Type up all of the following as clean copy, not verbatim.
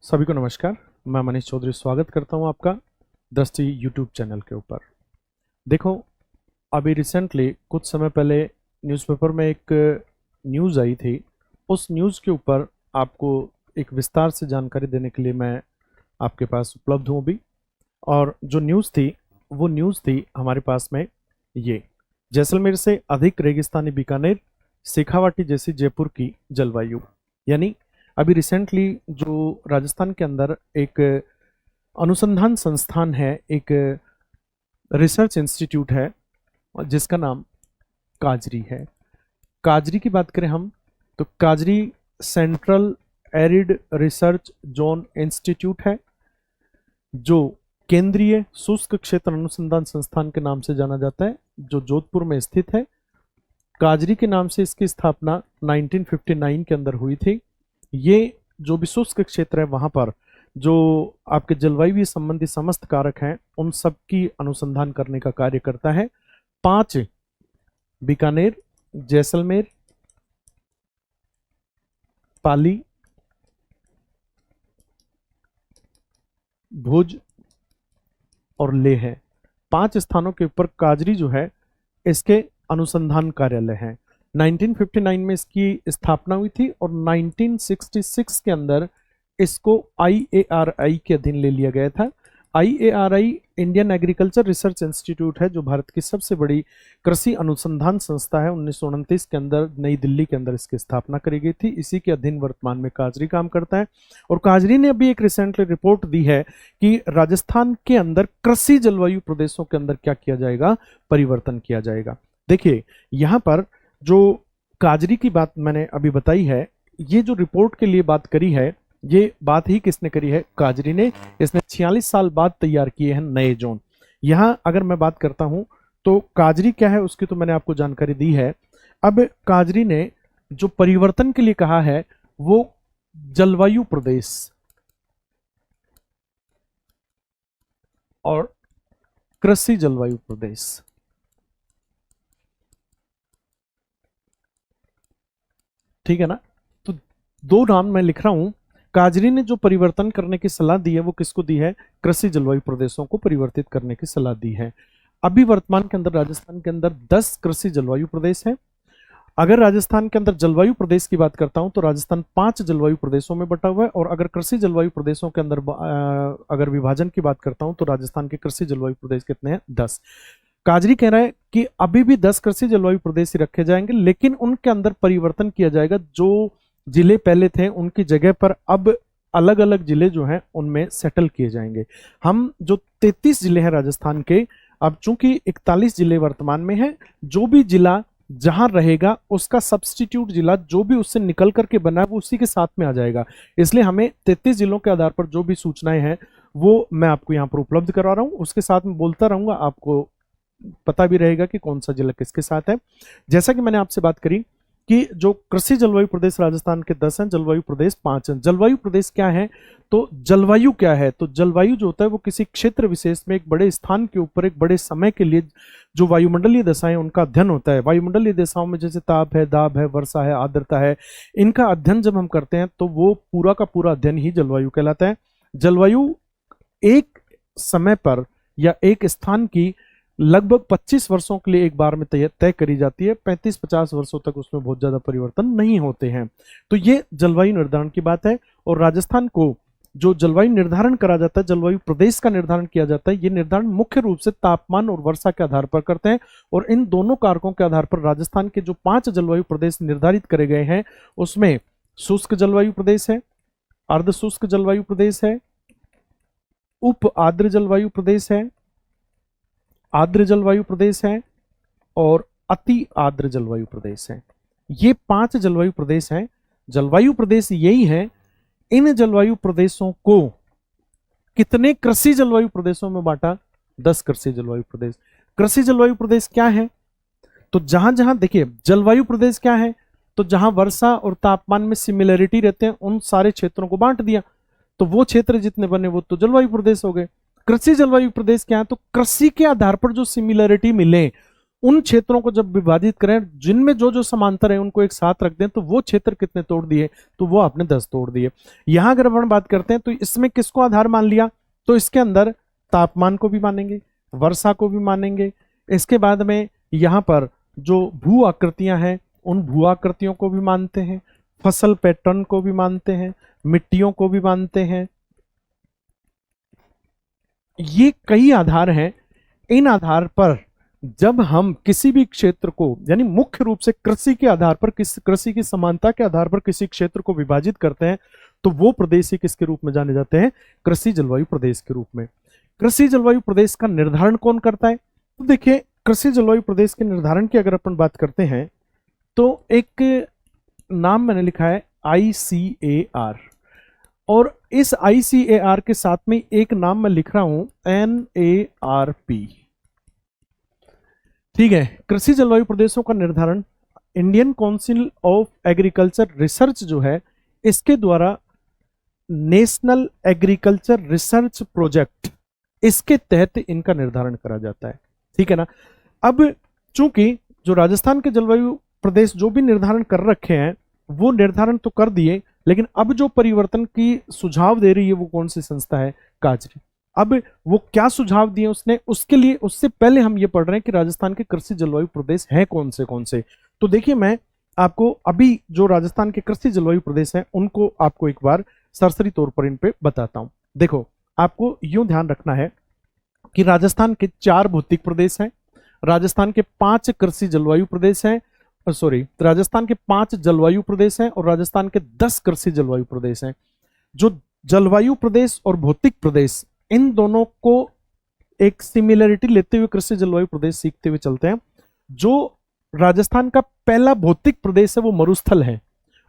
सभी को नमस्कार। मैं मनीष चौधरी स्वागत करता हूं आपका दृष्टि यूट्यूब चैनल के ऊपर। देखो, अभी रिसेंटली कुछ समय पहले न्यूज़पेपर में एक न्यूज़ आई थी। उस न्यूज़ के ऊपर आपको एक विस्तार से जानकारी देने के लिए मैं आपके पास उपलब्ध हूँ अभी। और जो न्यूज़ थी वो न्यूज़ थी हमारे पास में ये, जैसलमेर से अधिक रेगिस्तानी बीकानेर, शेखावाटी जैसी जयपुर की जलवायु। यानी अभी रिसेंटली जो राजस्थान के अंदर एक अनुसंधान संस्थान है, एक रिसर्च इंस्टीट्यूट है जिसका नाम काजरी है। काजरी की बात करें हम तो काजरी central arid research zone institute है, जो केंद्रीय शुष्क क्षेत्र अनुसंधान संस्थान के नाम से जाना जाता है, जो जोधपुर में स्थित है। काजरी के नाम से इसकी स्थापना 1959 के अंदर हुई थी। ये जो भी शुष्क क्षेत्र है वहां पर जो आपके जलवायु संबंधी समस्त कारक हैं उन सब की अनुसंधान करने का कार्य करता है। 5 बीकानेर, जैसलमेर, पाली, भुज और लेह है। 5 स्थानों के ऊपर काजरी जो है इसके अनुसंधान कार्यालय हैं। 1959 में इसकी स्थापना हुई थी और 1966 के अंदर इसको IARI के अधीन ले लिया गया था। IARI Indian agriculture research institute है, जो भारत की सबसे बड़ी कृषि अनुसंधान संस्था है। 1929 के अंदर नई दिल्ली के अंदर इसकी स्थापना करी गई थी। इसी के अधीन वर्तमान में काजरी काम करता है। और काजरी ने अभी एक रिसेंटली रिपोर्ट दी है कि राजस्थान के अंदर कृषि जलवायु प्रदेशों के अंदर क्या किया जाएगा, परिवर्तन किया जाएगा। देखिए, यहाँ पर जो काजरी की बात मैंने अभी बताई है, ये जो रिपोर्ट के लिए बात करी है, ये बात ही किसने करी है? काजरी ने। इसने 46 साल बाद तैयार किए हैं नए जोन। यहां अगर मैं बात करता हूं तो काजरी क्या है उसकी तो मैंने आपको जानकारी दी है। अब काजरी ने जो परिवर्तन के लिए कहा है वो जलवायु प्रदेश और कृषि जलवायु प्रदेश, ठीक है ना। तो 2 नाम मैं लिख रहा हूं। काजरी ने जो परिवर्तन करने की सलाह दी है वो किसको दी है? कृषि जलवायु प्रदेशों को परिवर्तित करने की सलाह दी है। अभी वर्तमान के अंदर राजस्थान के अंदर 10 कृषि जलवायु प्रदेश है। अगर राजस्थान के अंदर जलवायु प्रदेश की बात करता हूं तो राजस्थान 5 जलवायु प्रदेशों में बटा हुआ है। और अगर कृषि जलवायु प्रदेशों के अंदर अगर विभाजन की बात करता हूं तो राजस्थान के कृषि जलवायु प्रदेश कितने हैं? 10। काजरी कह रहा है कि अभी भी 10 कृषि जलवायु प्रदेश ही रखे जाएंगे, लेकिन उनके अंदर परिवर्तन किया जाएगा। जो जिले पहले थे उनकी जगह पर अब अलग अलग जिले जो हैं उनमें सेटल किए जाएंगे। हम जो 33 जिले हैं राजस्थान के, अब चूंकि 41 जिले वर्तमान में हैं, जो भी जिला जहां रहेगा उसका सब्स्टिट्यूट जिला जो भी उससे निकल करके बना है वो उसी के साथ में आ जाएगा। इसलिए हमें 33 जिलों के आधार पर जो भी सूचनाएं हैं वो मैं आपको यहाँ पर उपलब्ध करवा रहा हूँ। उसके साथ में बोलता रहूंगा, आपको पता भी रहेगा कि कौन सा जिला किसके साथ है। जैसा कि मैंने आपसे बात करी कि जो कृषि जलवायु प्रदेश राजस्थान के 10 हैं, जलवायु प्रदेश 5 हैं। जलवायु प्रदेश क्या है? तो जलवायु क्या है? तो जलवायु जो होता है वो किसी क्षेत्र विशेष में एक बड़े स्थान के ऊपर एक बड़े समय के लिए जो वायुमंडलीय दशाएं उनका अध्ययन होता है। वायुमंडलीय दशाओं में जैसे ताप है, दाब है, वर्षा है, आर्द्रता है, इनका अध्ययन जब हम करते हैं तो वो पूरा का पूरा अध्ययन ही जलवायु कहलाता है। जलवायु एक समय पर या एक स्थान की लगभग 25 वर्षों के लिए एक बार में तय करी जाती है। 35-50 वर्षों तक उसमें बहुत ज्यादा परिवर्तन नहीं होते हैं। तो ये जलवायु निर्धारण की बात है। और राजस्थान को जो जलवायु निर्धारण करा जाता है, जलवायु प्रदेश का निर्धारण किया जाता है, ये निर्धारण मुख्य रूप से तापमान और वर्षा के आधार पर करते हैं। और इन दोनों कारकों के आधार पर राजस्थान के जो 5 जलवायु प्रदेश निर्धारित करे गए हैं उसमें शुष्क जलवायु प्रदेश है, अर्ध शुष्क जलवायु प्रदेश है, उप आर्द्र जलवायु प्रदेश है, आर्द्र जलवायु प्रदेश है और अति आर्द्र जलवायु प्रदेश है। ये 5 जलवायु प्रदेश हैं। जलवायु प्रदेश यही है। इन जलवायु प्रदेशों को कितने कृषि जलवायु प्रदेशों में बांटा? 10 कृषि जलवायु प्रदेश। कृषि जलवायु प्रदेश क्या है? तो जहां जहां देखिए, जलवायु प्रदेश क्या है? तो जहां वर्षा और तापमान में सिमिलरिटी रहते हैं उन सारे क्षेत्रों को बांट दिया, तो वो क्षेत्र जितने बने वो तो जलवायु प्रदेश हो गए। कृषि जलवायु प्रदेश क्या है? तो कृषि के आधार पर जो सिमिलरिटी मिले उन क्षेत्रों को जब विभाजित करें जिनमें जो जो समांतर है उनको एक साथ रख दें तो वो क्षेत्र कितने तोड़ दिए, तो वो आपने 10 तोड़ दिए। यहां अगर अपन बात करते हैं तो इसमें किसको आधार मान लिया, तो इसके अंदर तापमान को भी मानेंगे, वर्षा को भी मानेंगे, इसके बाद में यहां पर जो भू आकृतियां हैं उन भू आकृतियों को भी मानते हैं, फसल पैटर्न को भी मानते हैं, मिट्टियों को भी मानते हैं। ये कई आधार हैं। इन आधार पर जब हम किसी भी क्षेत्र को, यानी मुख्य रूप से कृषि के आधार पर, कृषि की समानता के आधार पर किसी क्षेत्र को विभाजित करते हैं तो वो प्रदेश ही किसके रूप में जाने जाते हैं, कृषि जलवायु प्रदेश के रूप में। कृषि जलवायु प्रदेश का निर्धारण कौन करता है, तो देखिए कृषि जलवायु प्रदेश के निर्धारण की अगर अपन बात करते हैं तो एक नाम मैंने लिखा है ICAR, और इस ICAR के साथ में एक नाम मैं लिख रहा हूं NARP। ठीक है, कृषि जलवायु प्रदेशों का निर्धारण Indian council of agriculture research जो है इसके द्वारा नेशनल एग्रीकल्चर रिसर्च प्रोजेक्ट, इसके तहत इनका निर्धारण करा जाता है। ठीक है ना। अब चूंकि जो राजस्थान के जलवायु प्रदेश जो भी निर्धारण कर रखे हैं वो निर्धारण तो कर दिए, लेकिन अब जो परिवर्तन की सुझाव दे रही है वो कौन सी संस्था है, काजरी। अब वो क्या सुझाव दिए उसने, उसके लिए उससे पहले हम ये पढ़ रहे हैं कि राजस्थान के कृषि जलवायु प्रदेश हैं कौन से। तो देखिए मैं आपको अभी जो राजस्थान के कृषि जलवायु प्रदेश हैं उनको आपको एक बार सरसरी तौर पर इन पे बताता हूं। देखो आपको यूं ध्यान रखना है कि राजस्थान के 4 भौतिक प्रदेश हैं, राजस्थान के 5 कृषि जलवायु प्रदेश हैं, राजस्थान के 5 जलवायु प्रदेश हैं और राजस्थान के 10 कृषि जलवायु प्रदेश हैं। जो जलवायु प्रदेश और भौतिक प्रदेश इन दोनों को एक सिमिलरिटी लेते हुए कृषि जलवायु प्रदेश सीखते हुए चलते हैं। जो राजस्थान का पहला भौतिक प्रदेश है वो मरुस्थल है।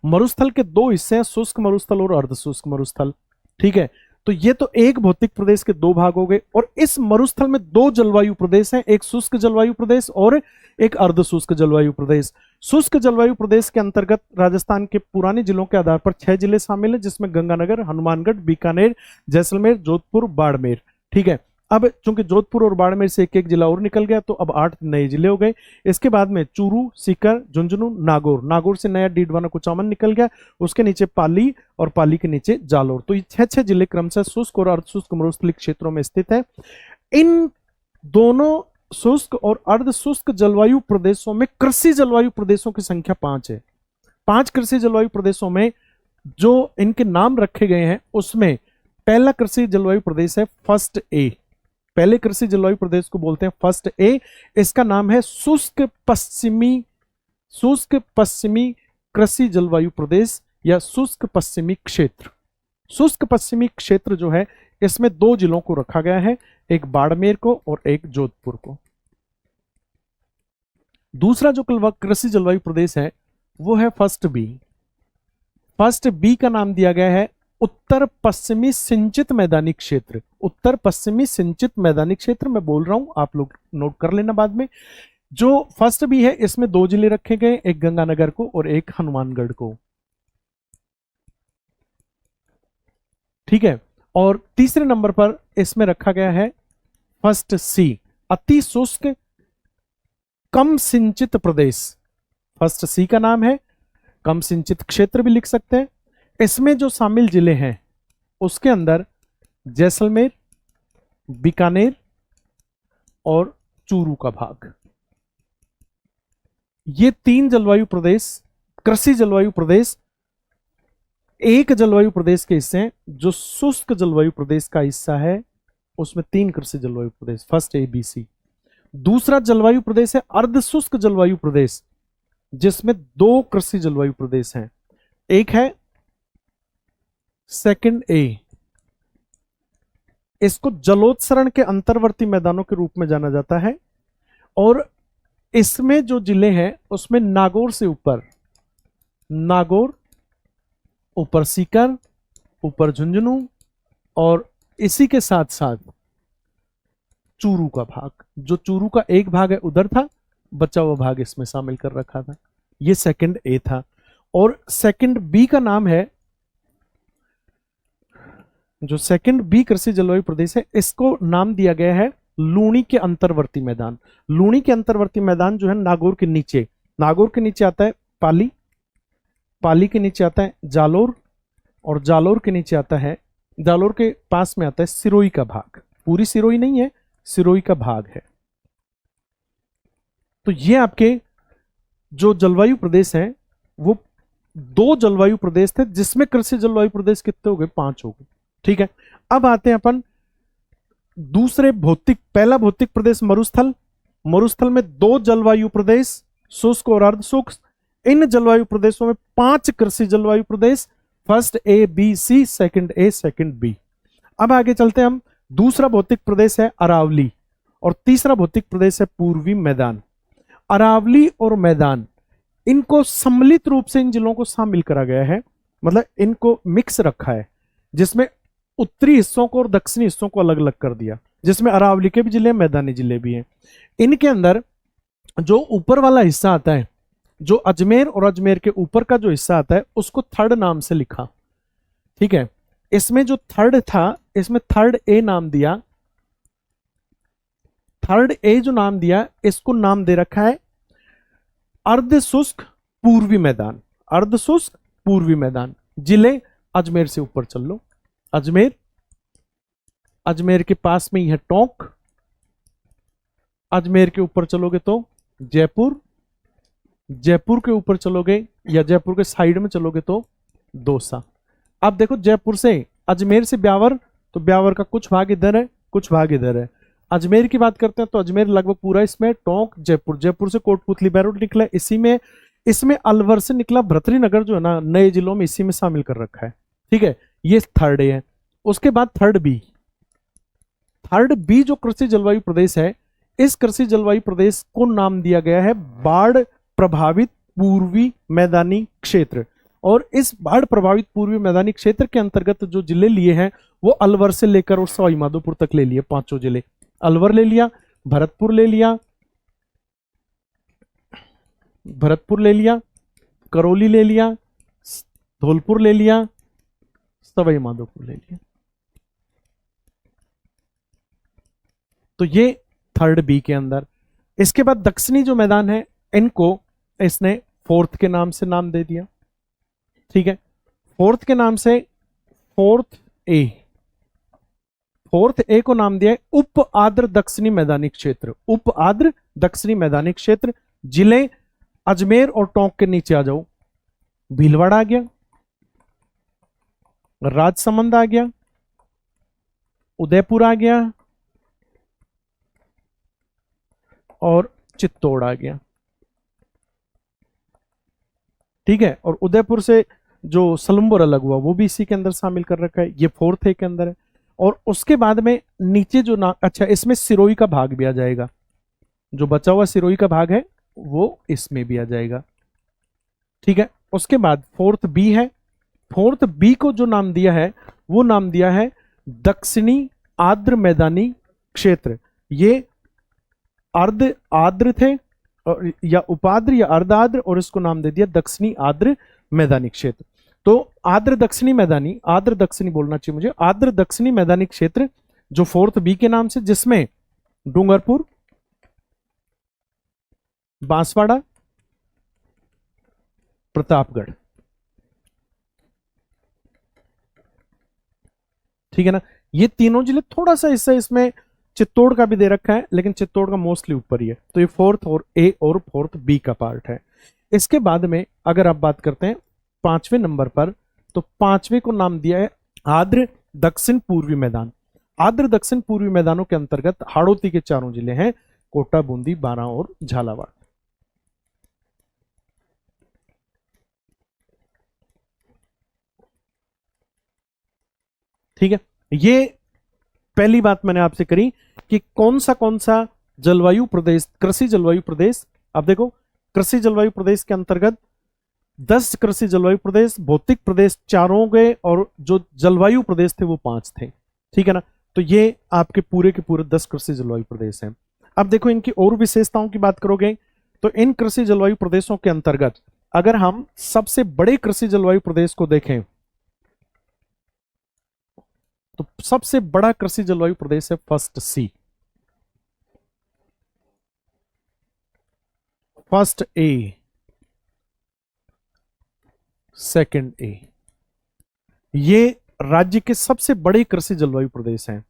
मरुस्थल के 2 हिस्से हैं, शुष्क मरुस्थल और अर्धशुष्क मरुस्थल। ठीक है, तो ये तो एक भौतिक प्रदेश के 2 भाग हो गए, और इस मरुस्थल में 2 जलवायु प्रदेश हैं, एक शुष्क जलवायु प्रदेश और एक अर्धशुष्क जलवायु प्रदेश। शुष्क जलवायु प्रदेश के अंतर्गत राजस्थान के पुराने जिलों के आधार पर 6 जिले शामिल हैं, जिसमें गंगानगर, हनुमानगढ़, बीकानेर, जैसलमेर, जोधपुर, बाड़मेर। ठीक है, अब चूंकि जोधपुर और बाड़मेर से एक जिला और निकल गया तो अब 8 नए जिले हो गए। इसके बाद में चूरू, सीकर, झुंझुनू, नागौर, नागौर से नया डीडवाना कुचामन निकल गया, उसके नीचे पाली और पाली के नीचे जालोर। तो ये 6 जिले क्रमशः शुष्क और अर्धशुष्क मरुस्थलीय क्षेत्रों में स्थित है। इन दोनों शुष्क और अर्धशुष्क जलवायु प्रदेशों में कृषि जलवायु प्रदेशों की संख्या 5 है। 5 कृषि जलवायु प्रदेशों में जो इनके नाम रखे गए हैं उसमें पहला कृषि जलवायु प्रदेश है फर्स्ट ए। पहले कृषि जलवायु प्रदेश को बोलते हैं फर्स्ट ए। इसका नाम है शुष्क पश्चिमी कृषि जलवायु प्रदेश या शुष्क पश्चिमी क्षेत्र। शुष्क पश्चिमी क्षेत्र जो है इसमें 2 जिलों को रखा गया है, एक बाड़मेर को और एक जोधपुर को। दूसरा जो कृषि जलवायु प्रदेश है वो है फर्स्ट बी। फर्स्ट बी का नाम दिया गया है उत्तर पश्चिमी सिंचित मैदानी क्षेत्र। उत्तर पश्चिमी सिंचित मैदानी क्षेत्र मैं बोल रहा हूं, आप लोग नोट कर लेना बाद में। जो फर्स्ट बी है इसमें 2 जिले रखे गए, एक गंगानगर को और एक हनुमानगढ़ को। ठीक है, और तीसरे नंबर पर इसमें रखा गया है फर्स्ट सी, अति शुष्क कम सिंचित प्रदेश। फर्स्ट सी का नाम है, कम सिंचित क्षेत्र भी लिख सकते हैं। इसमें जो शामिल जिले हैं उसके अंदर जैसलमेर, बीकानेर और चूरू का भाग। ये 3 जलवायु प्रदेश, कृषि जलवायु प्रदेश, एक जलवायु प्रदेश के हिस्से हैं। जो शुष्क जलवायु प्रदेश का हिस्सा है उसमें 3 कृषि जलवायु प्रदेश, फर्स्ट ए बी सी। दूसरा जलवायु प्रदेश है अर्धशुष्क जलवायु प्रदेश, जिसमें 2 कृषि जलवायु प्रदेश हैं। एक है सेकंड ए, इसको जलोत्सरण के अंतर्वर्ती मैदानों के रूप में जाना जाता है, और इसमें जो जिले हैं उसमें नागौर से ऊपर, नागौर, ऊपर सीकर, ऊपर झुंझुनू और इसी के साथ साथ चूरू का भाग। जो चूरू का एक भाग है उधर था, बचा हुआ भाग इसमें शामिल कर रखा था। ये सेकंड ए था। और सेकंड बी का नाम है, जो सेकंड बी कृषि जलवायु प्रदेश है इसको नाम दिया गया है लूणी के अंतर्वर्ती मैदान। लूणी के अंतर्वर्ती मैदान जो है नागौर के नीचे, नागौर के नीचे आता है पाली, पाली के नीचे आता है जालोर, और जालोर के नीचे आता है, जालोर के पास में आता है सिरोही का भाग। पूरी सिरोही नहीं है, सिरोही का भाग है। तो ये आपके जो जलवायु प्रदेश हैं वो 2 जलवायु प्रदेश थे, जिसमें कृषि जलवायु प्रदेश कितने हो गए? 5 हो गए। ठीक है, अब आते हैं अपन दूसरे भौतिक, पहला भौतिक प्रदेश मरुस्थल। मरुस्थल में 2 जलवायु प्रदेश, शुष्क और अर्ध शुष्क। इन जलवायु प्रदेशों में 5 कृषि जलवायु प्रदेश, first A B C, second A second B. अब आगे चलते हैं हम। दूसरा भौतिक प्रदेश है अरावली, और तीसरा भौतिक प्रदेश है पूर्वी मैदान। अरावली और मैदान, इनको सम्मिलित रूप से इन जिलों को शामिल करा गया है, मतलब इनको मिक्स रखा है, जिसमें उत्तरी हिस्सों को और दक्षिणी हिस्सों को अलग अलग कर दिया, जिसमें अरावली के भी जिले, मैदानी जिले भी हैं। इनके अंदर जो ऊपर वाला हिस्सा आता है, जो अजमेर और अजमेर के ऊपर का जो हिस्सा आता है, उसको थर्ड नाम से लिखा। ठीक है, इसमें जो थर्ड था, इसमें थर्ड ए नाम दिया। थर्ड ए जो नाम दिया, इसको नाम दे रखा है अर्ध शुष्क पूर्वी मैदान। अर्ध शुष्क पूर्वी मैदान। जिले अजमेर से ऊपर चल लो, अजमेर, अजमेर के पास में ही है टोंक, अजमेर के ऊपर चलोगे तो जयपुर, जयपुर के ऊपर चलोगे या जयपुर के साइड में चलोगे तो दौसा। अब देखो जयपुर से, अजमेर से ब्यावर, तो ब्यावर का कुछ भाग इधर है, कुछ भाग इधर है। अजमेर की बात करते हैं तो अजमेर लगभग पूरा इसमें, टोंक, जयपुर, जयपुर से कोटपुतली बैरोड निकला इसी में, इसमें अलवर से निकला भर्तरी नगर जो है ना, नए जिलों में इसी में शामिल कर रखा है। ठीक है, ये थर्ड ए है। उसके बाद थर्ड बी। थर्ड बी जो कृषि जलवायु प्रदेश है, इस कृषि जलवायु प्रदेश को नाम दिया गया है बाढ़ प्रभावित पूर्वी मैदानी क्षेत्र। और इस बाढ़ प्रभावित पूर्वी मैदानी क्षेत्र के अंतर्गत जो जिले लिए हैं वो अलवर से लेकर और सवाई माधोपुर तक ले लिए। 5 जिले, अलवर ले लिया, भरतपुर ले लिया, भरतपुर ले लिया, करौली ले लिया, धौलपुर ले लिया, सवाई माधोपुर ले लिया। तो ये थर्ड बी के अंदर। इसके बाद दक्षिणी जो मैदान है, इनको इसने फोर्थ के नाम से नाम दे दिया। ठीक है, फोर्थ के नाम से फोर्थ ए, फोर्थ ए को नाम दिया है उप आर्द्र दक्षिणी मैदानी क्षेत्र। उप आर्द्र दक्षिणी मैदानी क्षेत्र। जिले अजमेर और टोंक के नीचे आ जाओ, भीलवाड़ा आ गया, राजसमंद आ गया, उदयपुर आ गया और चित्तौड़ आ गया। ठीक है, और उदयपुर से जो सलम्बर अलग हुआ वो भी इसी के अंदर शामिल कर रखा है। ये फोर्थ ए के अंदर है। और उसके बाद में नीचे जो ना, अच्छा इसमें सिरोही का भाग भी आ जाएगा, जो बचा हुआ सिरोही का भाग है वो इसमें भी आ जाएगा। ठीक है, उसके बाद फोर्थ बी है। फोर्थ बी को जो नाम दिया है वो नाम दिया है दक्षिणी आर्द्र मैदानी क्षेत्र। ये अर्ध आर्द्र थे या उपाद्र या अर्धाद्र, और इसको नाम दे दिया दक्षिणी आर्द्र मैदानी क्षेत्र। तो आर्द्र दक्षिणी मैदानी, आर्द्र दक्षिणी बोलना चाहिए मुझे, आर्द्र दक्षिणी मैदानी क्षेत्र जो फोर्थ बी के नाम से, जिसमें डूंगरपुर, बांसवाड़ा, प्रतापगढ़। ठीक है ना, ये तीनों जिले, थोड़ा सा हिस्सा इसमें चित्तौड़ का भी दे रखा है, लेकिन चित्तौड़ का मोस्टली ऊपर ही है। तो ये फोर्थ और ए और फोर्थ बी का पार्ट है। इसके बाद में अगर आप बात करते हैं 5वें नंबर पर, तो 5वें को नाम दिया है आर्द्र दक्षिण पूर्वी मैदान। आर्द्र दक्षिण पूर्वी मैदानों के अंतर्गत हाड़ौती के 4 जिले हैं, कोटा, बूंदी, बारां और झालावाड़। ठीक है, ये पहली बात मैंने आपसे करी कि कौन सा जलवायु प्रदेश, कृषि जलवायु प्रदेश। अब देखो, कृषि जलवायु प्रदेश के अंतर्गत 10 कृषि जलवायु प्रदेश, भौतिक प्रदेश 4 हो गए, और जो जलवायु प्रदेश थे वो 5 थे। ठीक है ना, तो ये आपके पूरे के पूरे 10 कृषि जलवायु प्रदेश हैं। अब देखो इनकी और विशेषताओं की बात करोगे तो इन कृषि जलवायु प्रदेशों के अंतर्गत अगर हम सबसे बड़े कृषि जलवायु प्रदेश को देखें तो सबसे बड़ा कृषि जलवायु प्रदेश है first C. First A, second A, ये राज्य के सबसे बड़े कृषि जलवायु प्रदेश हैं।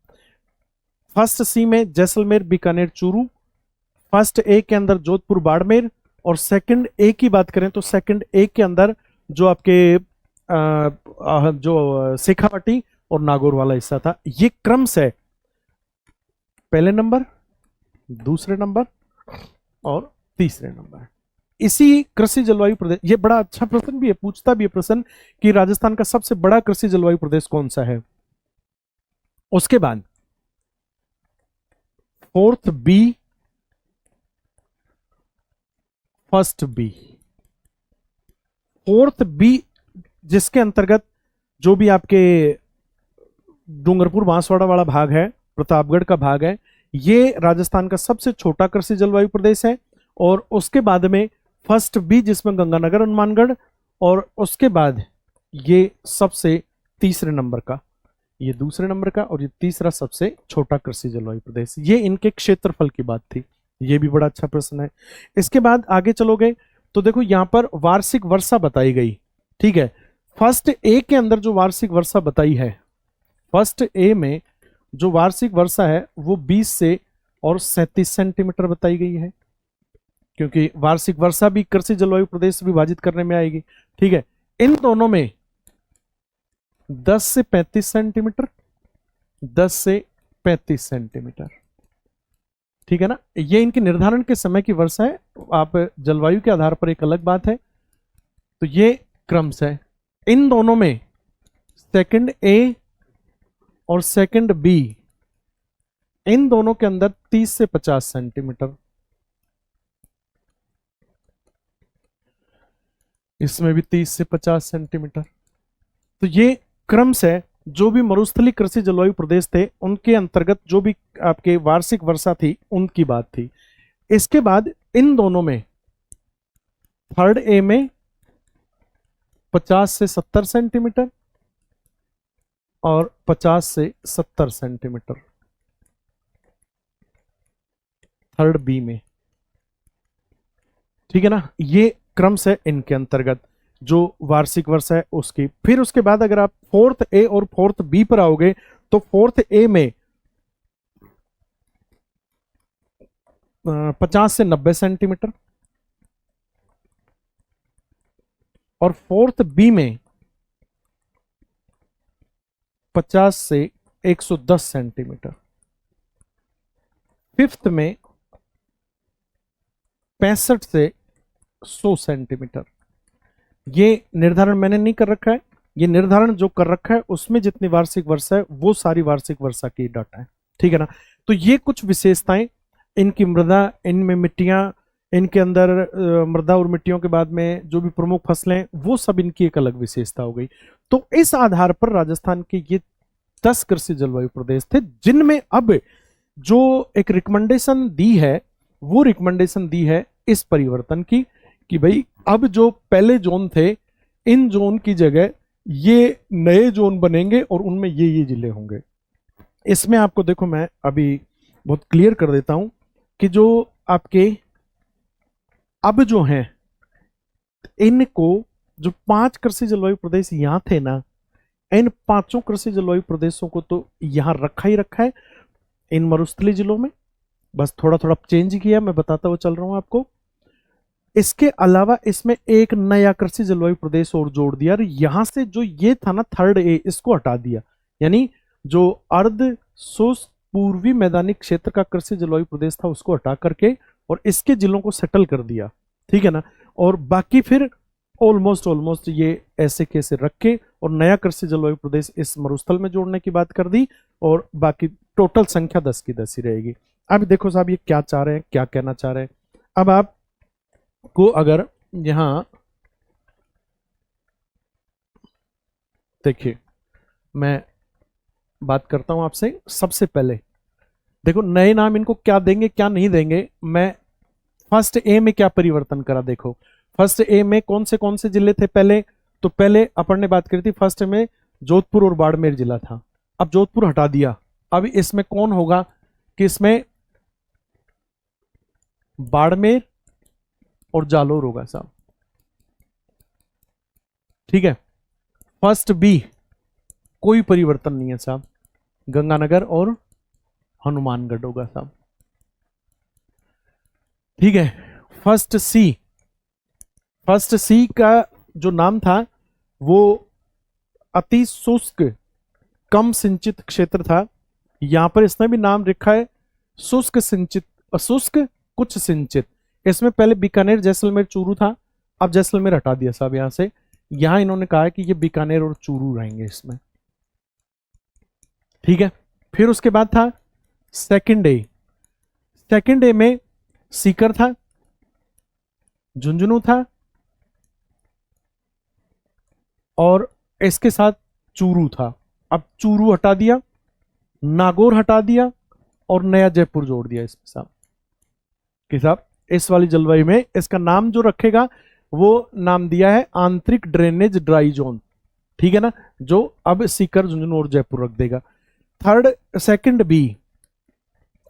फर्स्ट सी में जैसलमेर, बीकानेर, चूरू। फर्स्ट ए के अंदर जोधपुर, बाड़मेर। और सेकंड ए की बात करें तो सेकंड ए के अंदर जो आपके जो शेखावाटी और नागौर वाला हिस्सा था। ये क्रम से पहले नंबर, दूसरे नंबर और तीसरे नंबर। इसी कृषि जलवायु प्रदेश, ये बड़ा अच्छा प्रश्न भी है, पूछता भी है प्रश्न कि राजस्थान का सबसे बड़ा कृषि जलवायु प्रदेश कौन सा है। उसके बाद fourth B, first B, fourth B, जिसके अंतर्गत जो भी आपके डूंगरपुर बांसवाड़ा वाला भाग है, प्रतापगढ़ का भाग है, ये राजस्थान का सबसे छोटा कृषि जलवायु प्रदेश है। और उसके बाद में फर्स्ट बी, जिसमें गंगानगर, हनुमानगढ़। और उसके बाद ये सबसे तीसरे नंबर का, ये दूसरे नंबर का, और ये तीसरा सबसे छोटा कृषि जलवायु प्रदेश। ये इनके क्षेत्रफल की बात थी। ये भी बड़ा अच्छा प्रश्न है। इसके बाद आगे चलोगे तो देखो यहां पर वार्षिक वर्षा बताई गई। ठीक है, फर्स्ट ए के अंदर जो वार्षिक वर्षा बताई है, फर्स्ट ए में जो वार्षिक वर्षा है वो 20 से और 37 सेंटीमीटर बताई गई है, क्योंकि वार्षिक वर्षा भी कृषि जलवायु प्रदेश विभाजित करने में आएगी। ठीक है, इन दोनों में 10 से 35 सेंटीमीटर, 10 से 35 सेंटीमीटर। ठीक है ना, ये इनके निर्धारण के समय की वर्षा है। आप जलवायु के आधार पर एक अलग बात है। तो ये क्रम है। इन दोनों में सेकंड ए और सेकंड बी, इन दोनों के अंदर 30 से 50 सेंटीमीटर, इसमें भी 30 से 50 सेंटीमीटर। तो ये क्रम से जो भी मरुस्थलीय कृषि जलवायु प्रदेश थे उनके अंतर्गत जो भी आपके वार्षिक वर्षा थी उनकी बात थी। इसके बाद इन दोनों में थर्ड ए में 50 से 70 सेंटीमीटर और 50 से 70 सेंटीमीटर थर्ड बी में। ठीक है ना, ये क्रम से इनके अंतर्गत जो वार्षिक वर्षा है उसकी। फिर उसके बाद अगर आप फोर्थ ए और फोर्थ बी पर आओगे तो फोर्थ ए में 50 से 90 सेंटीमीटर और फोर्थ बी में 50 से 110 सेंटीमीटर। फिफ्थ में 65 से 100 सेंटीमीटर। ये निर्धारण मैंने नहीं कर रखा है, ये निर्धारण जो कर रखा है उसमें जितनी वार्षिक वर्षा है वो सारी वार्षिक वर्षा की डाटा है। ठीक है ना, तो ये कुछ विशेषताएं, इनकी मृदा, इनमें मिट्टियां, इनके अंदर मृदा और मिट्टियों के बाद में जो भी प्रमुख फसलें, वो सब इनकी एक अलग विशेषता हो गई। तो इस आधार पर राजस्थान के ये 10 कृषि जलवायु प्रदेश थे, जिनमें अब जो एक रिकमेंडेशन दी है वो रिकमेंडेशन दी है इस परिवर्तन की कि भाई अब जो पहले जोन थे इन जोन की जगह ये नए जोन बनेंगे और उनमें ये जिले होंगे। इसमें आपको देखो मैं अभी बहुत क्लियर कर देता हूं कि जो आपके अब जो हैं इनको, जो 5 कृषि जलवायु प्रदेश यहां थे ना, इन 5 कृषि जलवायु प्रदेशों को तो यहां रखा ही रखा है इन मरुस्थलीय जिलों में, बस थोड़ा थोड़ा चेंज किया, मैं बताता हुआ चल रहा हूं आपको। इसके अलावा इसमें एक नया कृषि जलवायु प्रदेश और जोड़ दिया, और यहां से जो ये था ना थर्ड ए, इसको हटा दिया, यानी जो अर्ध शुष्क पूर्वी मैदानी क्षेत्र का कृषि जलवायु प्रदेश था उसको हटा करके और इसके जिलों को सेटल कर दिया। ठीक है ना, और बाकी फिर ऑलमोस्ट ये ऐसे कैसे रख के और नया कृषि जलवायु प्रदेश इस मरुस्थल में जोड़ने की बात कर दी, और बाकी टोटल संख्या 10 की 10 ही रहेगी। अब देखो साहब ये क्या चाह रहे हैं, क्या कहना चाह रहे हैं। अब आप को अगर यहां देखिए, मैं बात करता हूं आपसे। सबसे पहले देखो नए नाम इनको क्या देंगे क्या नहीं देंगे। मैं फर्स्ट ए में क्या परिवर्तन करा, देखो फर्स्ट ए में कौन से जिले थे पहले, तो पहले अपन ने बात करी थी फर्स्ट में जोधपुर और बाड़मेर जिला था, अब जोधपुर हटा दिया। अब इसमें कौन होगा कि इसमें बाड़मेर और जालोर होगा साहब। ठीक है, फर्स्ट बी कोई परिवर्तन नहीं है साहब, गंगानगर और हनुमानगढ़ होगा साहब। ठीक है, फर्स्ट सी का जो नाम था वो अति शुष्क कम सिंचित क्षेत्र था। यहां पर इसने भी नाम लिखा है शुष्क सिंचित, अशुष्क कुछ सिंचित। इसमें पहले बीकानेर जैसलमेर चूरू था, अब जैसलमेर हटा दिया साहब यहां से। यहां इन्होंने कहा है कि ये बीकानेर और चूरू रहेंगे इसमें। ठीक है, फिर उसके बाद था सेकंड ए में सीकर था, झुंझुनू था और इसके साथ चूरू था। अब चूरू हटा दिया, नागौर हटा दिया और नया जयपुर जोड़ दिया इसमें साहब। कि साहब इस वाली जलवायु में इसका नाम जो रखेगा वो नाम दिया है आंतरिक ड्रेनेज ड्राई जोन। ठीक है ना, जो अब सीकर, झुंझुनू और जयपुर रख देगा।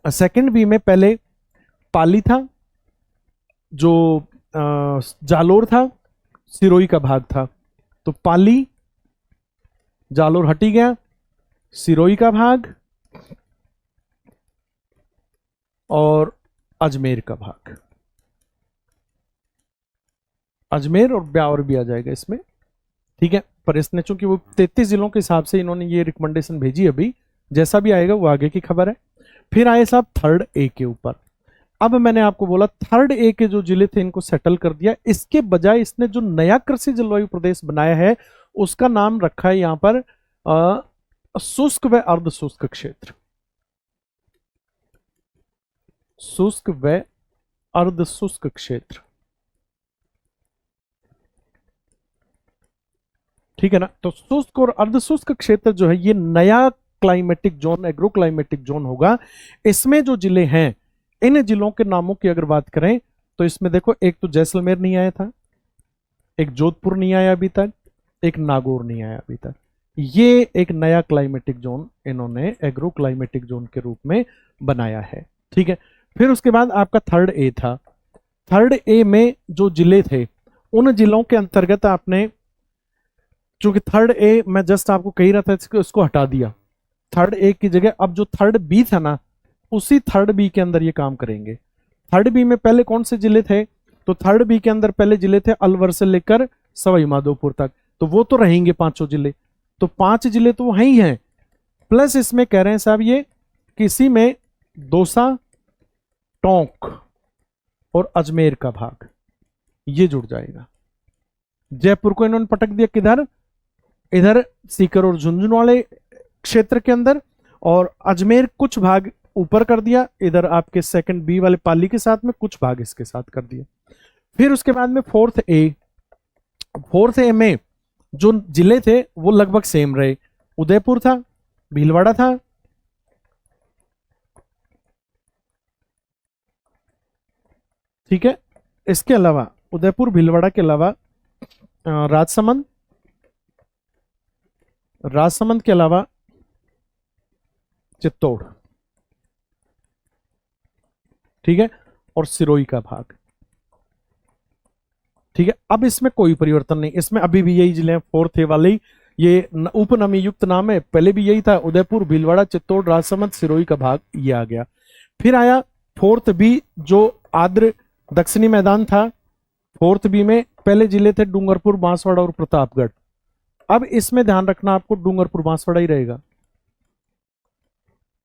सेकंड बी में पहले पाली था, जो जालोर था, सिरोही का भाग था। तो पाली जालोर हटी गया, सिरोही का भाग और अजमेर का भाग, अजमेर और ब्यावर भी आ जाएगा इसमें। ठीक है, पर इसने चूंकि वो 33 जिलों के हिसाब से इन्होंने ये रिकमेंडेशन भेजी, अभी जैसा भी आएगा वो आगे की खबर है। फिर आए साहब थर्ड ए के ऊपर। अब मैंने आपको बोला थर्ड ए के जो जिले थे इनको सेटल कर दिया। इसके बजाय इसने जो नया कृषि जलवायु प्रदेश बनाया है उसका नाम रखा है यहां पर शुष्क व अर्ध शुष्क क्षेत्र। शुष्क व अर्ध शुष्क क्षेत्र। ठीक है ना, तो शुष्क और अर्ध शुष्क क्षेत्र जो है ये नया climatic zone, agro climatic zone होगा। इसमें जो जिले हैं, इन जिलों के नामों की अगर बात करें तो इसमें देखो, एक तो जैसलमेर नहीं आया था, एक जोधपुर नहीं आया अभी तक, एक नागौर नहीं आया अभी तक। ये एक नया क्लाइमेटिक जोन इन्होंने एग्रो क्लाइमेटिक जोन के रूप में बनाया है। ठीक है, फिर उसके बाद आपका थर्ड ए था। थर्ड ए में जो जिले थे उन जिलों के अंतर्गत आपने, चूंकि थर्ड ए मैं जस्ट आपको कह रहा था उसको हटा दिया, थर्ड ए की जगह अब जो थर्ड बी था ना, उसी थर्ड बी के अंदर ये काम करेंगे। थर्ड बी में पहले कौन से जिले थे, तो थर्ड बी के अंदर पहले जिले थे अलवर से लेकर सवाई माधोपुर तक, तो वो तो रहेंगे पांचों जिले, तो 5 जिले तो वहीं हैं। प्लस इसमें कह रहे हैं साहब ये किसी में दौसा, टोंक और अजमेर का भाग ये जुड़ जाएगा। जयपुर को इन्होंने पटक दिया किधर, इधर सीकर और झुंझुनू वाले क्षेत्र के अंदर, और अजमेर कुछ भाग ऊपर कर दिया इधर आपके सेकंड बी वाले पाली के साथ में, कुछ भाग इसके साथ कर दिया। फिर उसके बाद में फोर्थ ए में जो जिले थे वो लगभग सेम रहे। उदयपुर था, भीलवाड़ा था, ठीक है, इसके अलावा उदयपुर भीलवाड़ा के अलावा राजसमंद के अलावा चित्तौड़, ठीक है, और सिरोही का भाग। ठीक है, अब इसमें कोई परिवर्तन नहीं, इसमें अभी भी यही जिले हैं, फोर्थ ए वाले ही, ये उपनामी युक्त नाम है, पहले भी यही था, उदयपुर भीलवाड़ा चित्तौड़ राजसमंद सिरोही का भाग ये आ गया। फिर आया फोर्थ बी जो आद्र दक्षिणी मैदान था। फोर्थ बी में पहले जिले थे डूंगरपुर, बांसवाड़ा और प्रतापगढ़। अब इसमें ध्यान रखना आपको डूंगरपुर बांसवाड़ा ही रहेगा,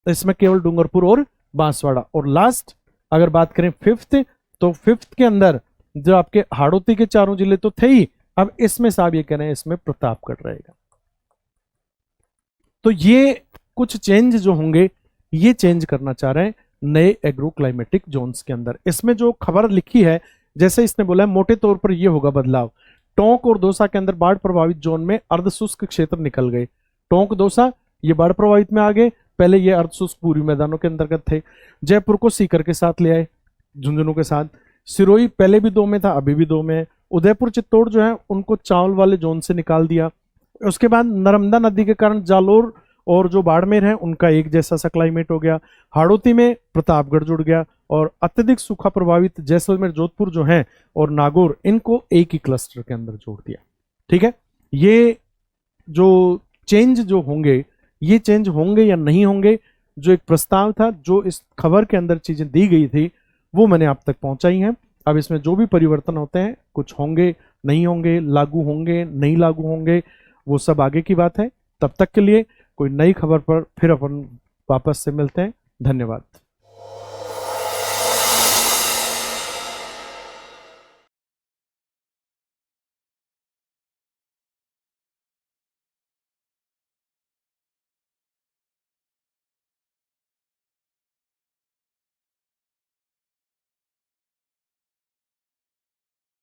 तो इसमें केवल डूंगरपुर और बांसवाड़ा। और लास्ट अगर बात करें फिफ्थ, तो फिफ्थ के अंदर जो आपके हाड़ौती के 4 जिले तो थे ही, अब इसमें साहब ये कह रहे हैं इसमें प्रतापगढ़ रहेगा। तो ये कुछ चेंज जो होंगे ये चेंज करना चाह रहे हैं नए एग्रो क्लाइमेटिक जोन्स के अंदर। इसमें जो खबर लिखी है, जैसे इसने बोला है मोटे तौर पर ये होगा बदलाव। टोंक और दौसा के अंदर बाढ़ प्रभावित जोन में अर्धशुष्क क्षेत्र निकल गए। टोंक दौसा ये बाढ़ प्रभावित में आ गए, पहले ये अर्धशुष्क पूर्वी मैदानों के अंतर्गत थे। जयपुर को सीकर के साथ ले आए, झुंझुनू के साथ। सिरोही पहले भी 2 में था, अभी भी 2 में है। उदयपुर चित्तौड़ जो है उनको चावल वाले जोन से निकाल दिया। उसके बाद नर्मदा नदी के कारण जालोर और जो बाड़मेर है उनका एक जैसा सा क्लाइमेट हो गया। हाड़ौती में प्रतापगढ़ जुड़ गया, और अत्यधिक सूखा प्रभावित जैसलमेर, जोधपुर जो है और नागौर, इनको एक ही क्लस्टर के अंदर जोड़ दिया। ठीक है, ये जो चेंज जो होंगे, ये चेंज होंगे या नहीं होंगे, जो एक प्रस्ताव था, जो इस खबर के अंदर चीजें दी गई थी, वो मैंने आप तक पहुंचाई हैं। अब इसमें जो भी परिवर्तन होते हैं, कुछ होंगे, नहीं होंगे, लागू होंगे, नहीं लागू होंगे, वो सब आगे की बात है। तब तक के लिए कोई नई खबर पर फिर अपन वापस से मिलते हैं। धन्यवाद।